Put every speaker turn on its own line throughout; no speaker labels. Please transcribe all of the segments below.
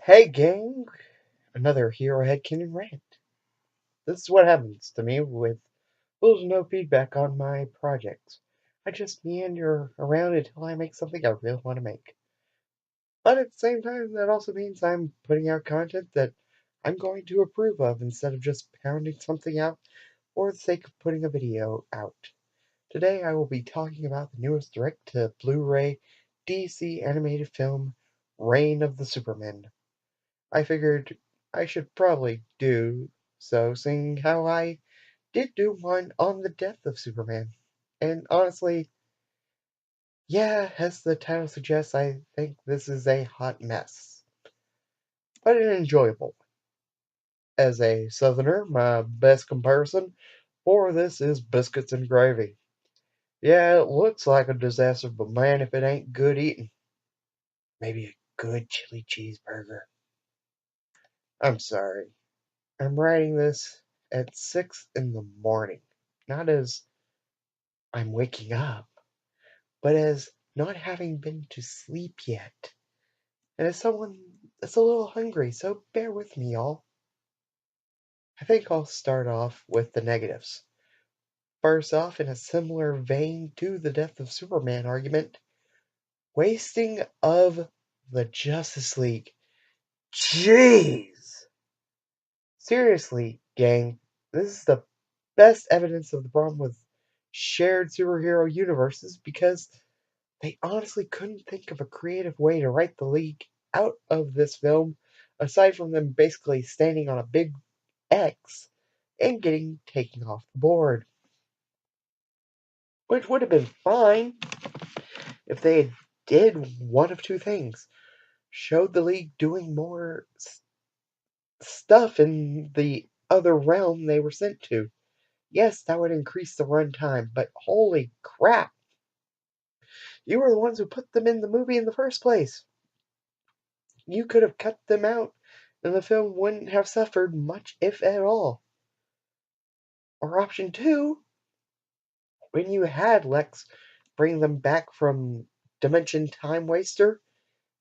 Hey gang, another Hero Headcanon rant. This is what happens to me with little to no feedback on my projects. I just meander around until I make something I really want to make. But at the same time, that also means I'm putting out content that I'm going to approve of instead of just pounding something out for the sake of putting a video out. Today I will be talking about the newest direct to Blu-ray DC animated film, Reign of the Supermen. I figured I should probably do so, seeing how I did do one on the death of Superman. And honestly, yeah, as the title suggests, I think this is a hot mess. But an enjoyable one. As a southerner, my best comparison for this is biscuits and gravy. Yeah, it looks like a disaster, but man, if it ain't good eating. Maybe a good chili cheeseburger. I'm sorry. I'm writing this at 6 in the morning. Not as I'm waking up, but as not having been to sleep yet. And as someone that's a little hungry, so bear with me, y'all. I think I'll start off with the negatives. First off, in a similar vein to the death of Superman argument, wasting of the Justice League. Jeez! Seriously, gang, this is the best evidence of the problem with shared superhero universes because they honestly couldn't think of a creative way to write the League out of this film aside from them basically standing on a big X and getting taken off the board. Which would have been fine if they had did one of two things. Showed the League doing more stuff in the other realm they were sent to. Yes, that would increase the runtime, but holy crap! You were the ones who put them in the movie in the first place. You could have cut them out, and the film wouldn't have suffered much, if at all. Or option two, when you had Lex bring them back from Dimension Time Waster,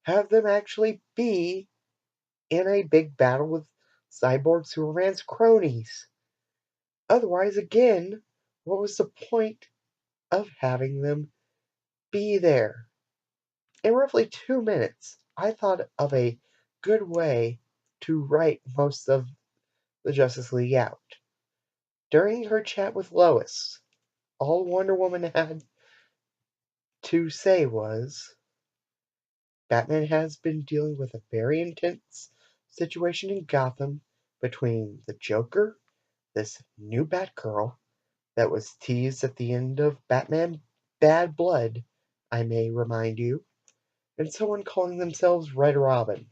have them actually be in a big battle with Cyborg Superman's cronies. Otherwise, again, what was the point of having them be there? In roughly 2 minutes, I thought of a good way to write most of the Justice League out. During her chat with Lois, all Wonder Woman had to say was, Batman has been dealing with a very intense situation in Gotham between the Joker, this new Batgirl that was teased at the end of Batman Bad Blood, I may remind you, and someone calling themselves Red Robin.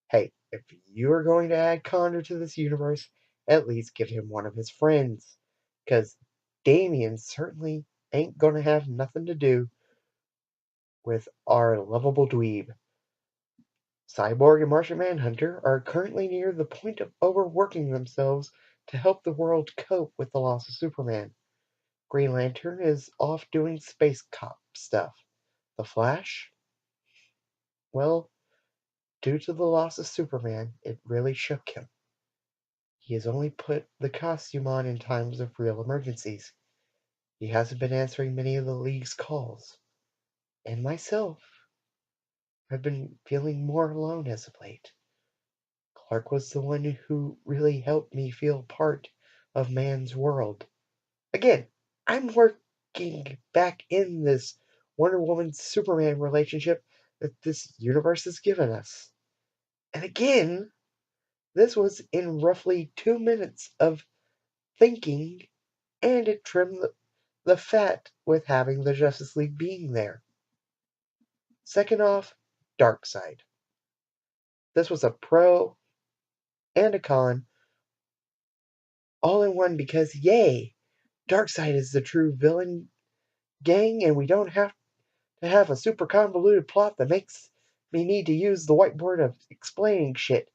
Hey, if you are going to add Connor to this universe, at least give him one of his friends. Because Damian certainly ain't gonna have nothing to do with our lovable dweeb. Cyborg and Martian Manhunter are currently near the point of overworking themselves to help the world cope with the loss of Superman. Green Lantern is off doing space cop stuff. The Flash? Well, due to the loss of Superman, it really shook him. He has only put the costume on in times of real emergencies. He hasn't been answering many of the League's calls. And myself, I've been feeling more alone as of late. Clark was the one who really helped me feel part of man's world. Again, I'm working back in this Wonder Woman Superman relationship that this universe has given us. And again, this was in roughly 2 minutes of thinking, and it trimmed the fat with having the Justice League being there. Second off, Darkseid. This was a pro and a con all in one because, yay, Darkseid is the true villain gang, and we don't have to have a super convoluted plot that makes me need to use the whiteboard of explaining shit.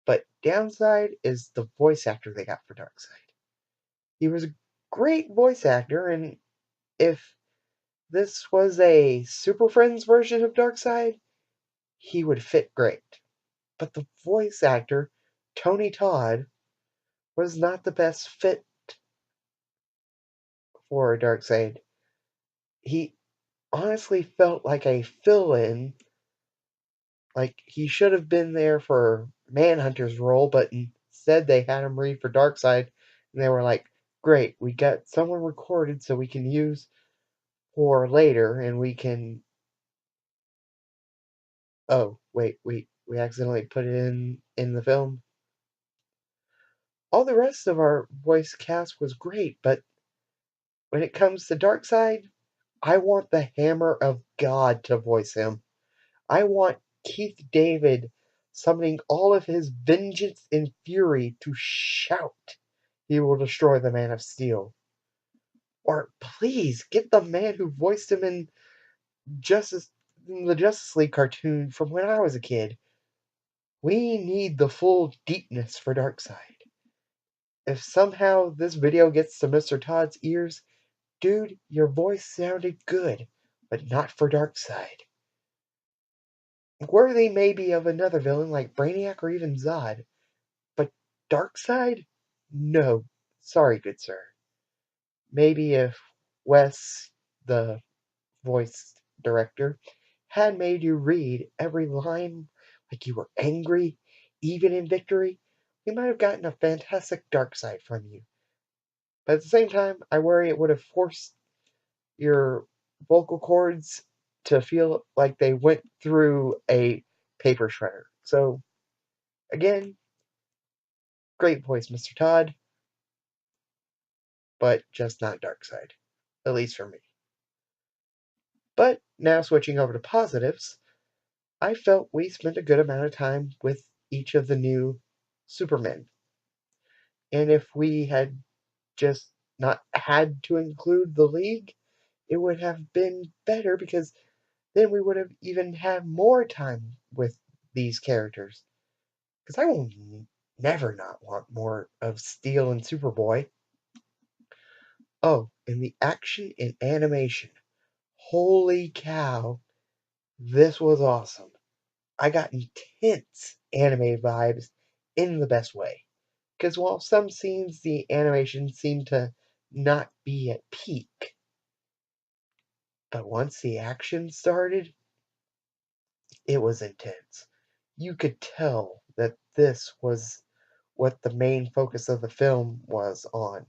But downside is the voice actor they got for Darkseid. He was a great voice actor, and if this was a Super Friends version of Darkseid, he would fit great. but the voice actor, Tony Todd, was not the best fit for Darkseid. He honestly felt like a fill-in. Like, he should have been there for Manhunter's role, but instead they had him read for Darkseid, and they were like, great, we got someone recorded so we can use for later, and we can... Oh, wait, we accidentally put it in the film. All the rest of our voice cast was great, but when it comes to Darkseid, I want the Hammer of God to voice him. I want Keith David summoning all of his vengeance and fury to shout he will destroy the Man of Steel. Or please get the man who voiced him in the Justice League cartoon from when I was a kid. We need the full deepness for Darkseid. If somehow this video gets to Mr. Todd's ears, dude, your voice sounded good, but not for Darkseid. Worthy maybe of another villain like Brainiac or even Zod, but Darkseid? No. Sorry, good sir. Maybe if Wes, the voice director, had made you read every line like you were angry, even in victory, we might have gotten a fantastic Darkseid from you. But at the same time, I worry it would have forced your vocal cords to feel like they went through a paper shredder. So, again, great voice, Mr. Todd, but just not Darkseid. At least for me. But now switching over to positives, I felt we spent a good amount of time with each of the new Supermen. And if we had just not had to include the League, it would have been better because then we would have even had more time with these characters. Because I will never not want more of Steel and Superboy. Oh, and the action and animation. Holy cow, this was awesome. I got intense anime vibes in the best way. Because while some scenes the animation seemed to not be at peak, but once the action started, it was intense. You could tell that this was what the main focus of the film was on,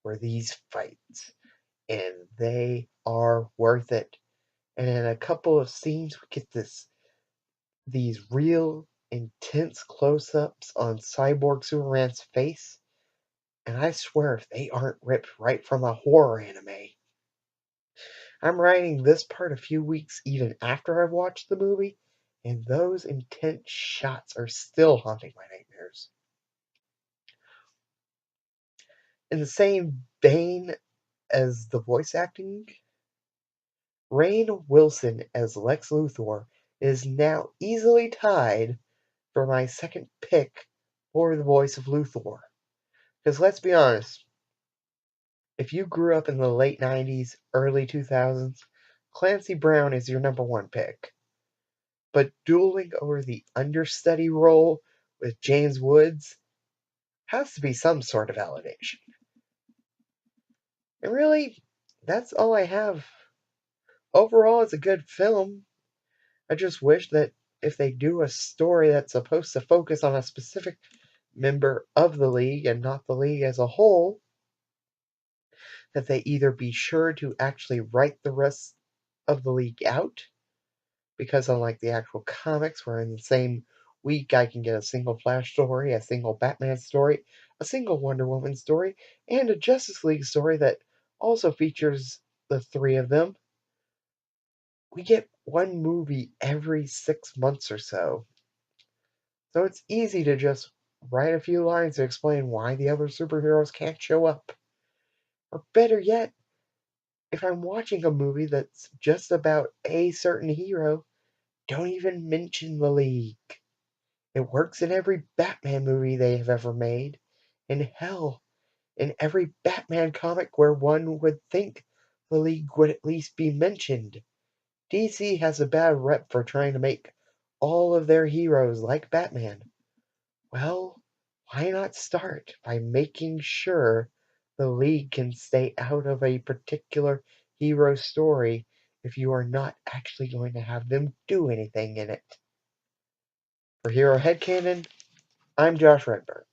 were these fights. And they are worth it. And in a couple of scenes, we get these real intense close-ups on Cyborg Superman's face, and I swear if they aren't ripped right from a horror anime. I'm writing this part a few weeks even after I've watched the movie, and those intense shots are still haunting my nightmares. In the same vein as the voice acting, Rainn Wilson as Lex Luthor is now easily tied for my second pick for the voice of Luthor. Because let's be honest, if you grew up in the late 90s, early 2000s, Clancy Brown is your number one pick. But dueling over the understudy role with James Woods has to be some sort of validation. And really, that's all I have. Overall, it's a good film. I just wish that if they do a story that's supposed to focus on a specific member of the League and not the League as a whole, that they either be sure to actually write the rest of the League out, because unlike the actual comics, where in the same week I can get a single Flash story, a single Batman story, a single Wonder Woman story, and a Justice League story that also features the three of them, we get one movie every 6 months or so. So it's easy to just write a few lines to explain why the other superheroes can't show up. Or better yet, if I'm watching a movie that's just about a certain hero, don't even mention the League. It works in every Batman movie they have ever made. And hell, in every Batman comic where one would think the League would at least be mentioned. DC has a bad rep for trying to make all of their heroes like Batman, well, why not start by making sure the League can stay out of a particular hero story if you are not actually going to have them do anything in it? For Hero Headcanon, I'm Josh Redberg.